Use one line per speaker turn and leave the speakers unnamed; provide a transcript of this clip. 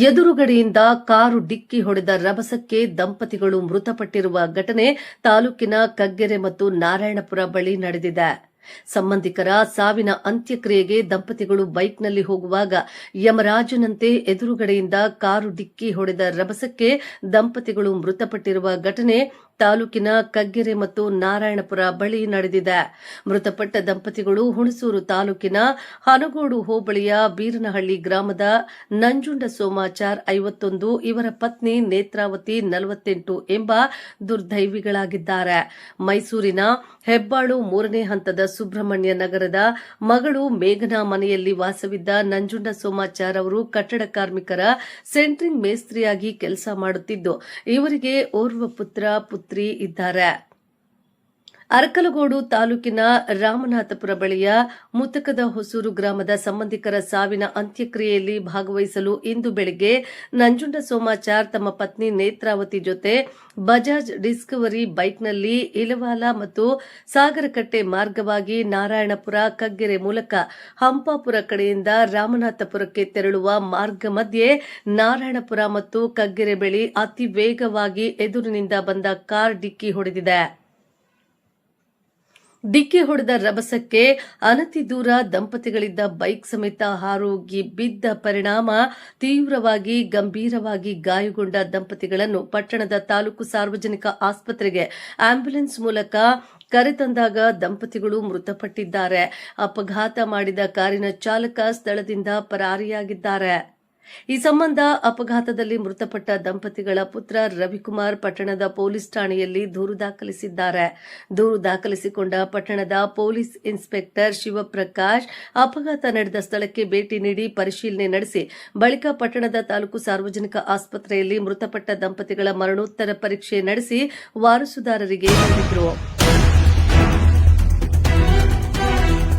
ಎದುರುಗಡೆಯಿಂದ car ಡಿಕ್ಕಿ ಹೊಡೆದ ರಭಸಕ್ಕೆ ದಂಪತಿಗಳು ಮೃತಪಟ್ಟಿರುವ ಘಟನೆ ತಾಲೂಕಿನ ಕಗ್ಗೆರೆ ಮತ್ತು ನಾರಾಯಣಪುರ ಬಳಿ ನಡೆದಿದೆ. ಸಂಬಂಧಿಕರ ಸಾವಿನ ಅಂತ್ಯಕ್ರಿಯೆಗೆ ದಂಪತಿಗಳು ಬೈಕ್ನಲ್ಲಿ ಹೋಗುವಾಗ ಯಮರಾಜನಂತೆ ಎದುರುಗಡೆಯಿಂದ ಕಾರು ಡಿಕ್ಕಿ ಹೊಡೆದ ರಭಸಕ್ಕೆ ದಂಪತಿಗಳು ಮೃತಪಟ್ಟಿರುವ ಘಟನೆ ತಾಲೂಕಿನ ಕಗ್ಗೆರೆ ಮತ್ತು ನಾರಾಯಣಪುರ ಬಳಿ ನಡೆದಿದೆ. ಮೃತಪಟ್ಟ ದಂಪತಿಗಳು ಹುಣಸೂರು ತಾಲೂಕಿನ ಹನಗೋಡು ಹೋಬಳಿಯ ಬೀರನಹಳ್ಳಿ ಗ್ರಾಮದ ನಂಜುಂಡ ಸೋಮಾಚಾರ್ 51, ಇವರ ಪತ್ನಿ ನೇತ್ರಾವತಿ 48 ಎಂಬ ದುರ್ದೈವಿಗಳಾಗಿದ್ದಾರೆ. ಮೈಸೂರಿನ ಹೆಬ್ಬಾಳು 3ನೇ ಹಂತದ ಸುಬ್ರಹ್ಮಣ್ಯ ನಗರದ ಮಗಳು ಮೇಘನಾ ಮನೆಯಲ್ಲಿ ವಾಸವಿದ್ದ ನಂಜುಂಡ ಸೋಮಾಚಾರ್ ಅವರು ಕಟ್ಟಡ ಕಾರ್ಮಿಕರ ಸೆಂಟ್ರಿಂಗ್ ಮೇಸ್ತ್ರಿಯಾಗಿ ಕೆಲಸ ಮಾಡುತ್ತಿದ್ದು, ಇವರಿಗೆ ಓರ್ವ ಪುತ್ರಿ ಇದ್ದಾರೆ. ಅರಕಲಗೋಡು ತಾಲೂಕಿನ ರಾಮನಾಥಪುರ ಬಳಿಯ ಮುತಕದ ಹೊಸೂರು ಗ್ರಾಮದ ಸಂಬಂಧಿಕರ ಸಾವಿನ ಅಂತ್ಯಕ್ರಿಯೆಯಲ್ಲಿ ಭಾಗವಹಿಸಲು ಇಂದು ಬೆಳಗ್ಗೆ ನಂಜುಂಡ ಸೋಮಾಚಾರ್ ತಮ್ಮ ಪತ್ನಿ ನೇತ್ರಾವತಿ ಜೊತೆ ಬಜಾಜ್ ಡಿಸ್ಕವರಿ ಬೈಕ್ನಲ್ಲಿ ಇಲವಾಲ ಮತ್ತು ಸಾಗರಕಟ್ಟೆ ಮಾರ್ಗವಾಗಿ ನಾರಾಯಣಪುರ ಕಗ್ಗೆರೆ ಮೂಲಕ ಹಂಪಾಪುರ ಕಡೆಯಿಂದ ರಾಮನಾಥಪುರಕ್ಕೆ ತೆರಳುವ ಮಾರ್ಗ ಮಧ್ಯೆ ನಾರಾಯಣಪುರ ಮತ್ತು ಕಗ್ಗೆರೆ ಬಳಿ ಅತಿ ವೇಗವಾಗಿ ಎದುರಿನಿಂದ ಬಂದ ಕಾರ್ ಡಿಕ್ಕಿ ಹೊಡೆದಿದೆ. ಡಿಕ್ಕಿ ಹೊಡೆದ ರಭಸಕ್ಕೆ ಅನತಿ ದೂರ ದಂಪತಿಗಳಿದ್ದ ಬೈಕ್ ಸಮೇತ ಹಾರೋಗಿ ಬಿದ್ದ ಪರಿಣಾಮ ತೀವ್ರವಾಗಿ ಗಂಭೀರವಾಗಿ ಗಾಯಗೊಂಡ ದಂಪತಿಗಳನ್ನು ಪಟ್ಟಣದ ತಾಲೂಕು ಸಾರ್ವಜನಿಕ ಆಸ್ಪತ್ರೆಗೆ ಆಂಬ್ಯುಲೆನ್ಸ್ ಮೂಲಕ ಕರೆತಂದಾಗ ದಂಪತಿಗಳು ಮೃತಪಟ್ಟಿದ್ದಾರೆ. ಅಪಘಾತ ಮಾಡಿದ ಕಾರಿನ ಚಾಲಕ ಸ್ಥಳದಿಂದ ಪರಾರಿಯಾಗಿದ್ದಾರೆ. ಈ ಸಂಬಂಧ ಅಪಘಾತದಲ್ಲಿ ಮೃತಪಟ್ಟ ದಂಪತಿಗಳ ಪುತ್ರ ರವಿಕುಮಾರ್ ಪಟ್ಟಣದ ಪೊಲೀಸ್ ಠಾಣೆಯಲ್ಲಿ ದೂರು ದಾಖಲಿಸಿದ್ದಾರೆ. ದೂರು ದಾಖಲಿಸಿಕೊಂಡ ಪಟ್ಟಣದ ಪೊಲೀಸ್ ಇನ್ಸ್ಪೆಕ್ಟರ್ ಶಿವಪ್ರಕಾಶ್ ಅಪಘಾತ ನಡೆದ ಸ್ಥಳಕ್ಕೆ ಭೇಟಿ ನೀಡಿ ಪರಿಶೀಲನೆ ನಡೆಸಿ ಬಳಿಕ ಪಟ್ಟಣದ ತಾಲೂಕು ಸಾರ್ವಜನಿಕ ಆಸ್ಪತ್ರೆಯಲ್ಲಿ ಮೃತಪಟ್ಟ ದಂಪತಿಗಳ ಮರಣೋತ್ತರ ಪರೀಕ್ಷೆ ನಡೆಸಿ ವಾರಸುದಾರರಿಗೆ ನೀಡಿದರು.